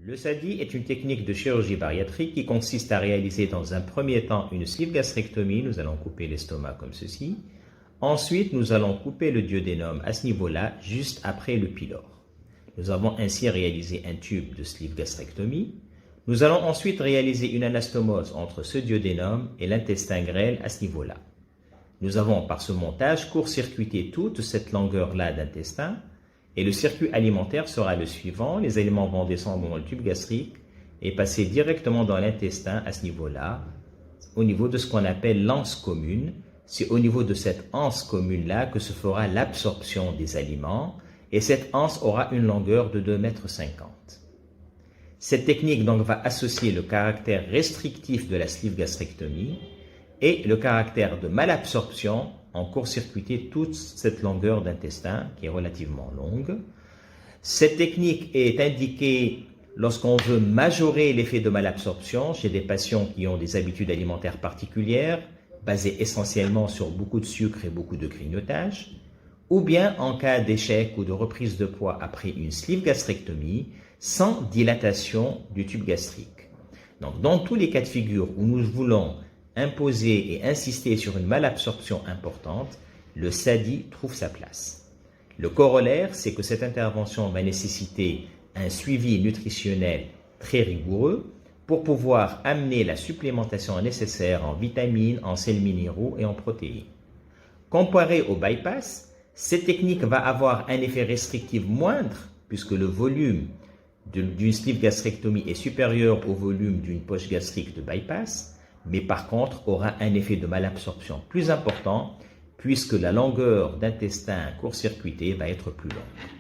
Le SADI est une technique de chirurgie bariatrique qui consiste à réaliser dans un premier temps une sleeve gastrectomie. Nous allons couper l'estomac comme ceci. Ensuite, nous allons couper le duodénum à ce niveau-là, juste après le pylore. Nous avons ainsi réalisé un tube de sleeve gastrectomie. Nous allons ensuite réaliser une anastomose entre ce duodénum et l'intestin grêle à ce niveau-là. Nous avons par ce montage court-circuité toute cette longueur-là d'intestin et le circuit alimentaire sera le suivant. Les aliments vont descendre dans le tube gastrique et passer directement dans l'intestin à ce niveau-là, au niveau de ce qu'on appelle l'anse commune. C'est au niveau de cette anse commune-là que se fera l'absorption des aliments et cette anse aura une longueur de 2,50 m. Cette technique donc va associer le caractère restrictif de la sleeve gastrectomie et le caractère de malabsorption en court-circuiter toute cette longueur d'intestin qui est relativement longue. Cette technique est indiquée lorsqu'on veut majorer l'effet de malabsorption chez des patients qui ont des habitudes alimentaires particulières, basées essentiellement sur beaucoup de sucre et beaucoup de grignotage, ou bien en cas d'échec ou de reprise de poids après une sleeve gastrectomie sans dilatation du tube gastrique. Donc, dans tous les cas de figure où nous voulons imposer et insister sur une malabsorption importante, le SADI trouve sa place. Le corollaire, c'est que cette intervention va nécessiter un suivi nutritionnel très rigoureux pour pouvoir amener la supplémentation nécessaire en vitamines, en sels minéraux et en protéines. Comparé au bypass, cette technique va avoir un effet restrictif moindre puisque le volume d'une sleeve gastrectomie est supérieur au volume d'une poche gastrique de bypass, mais par contre aura un effet de malabsorption plus important puisque la longueur d'intestin court-circuité va être plus longue.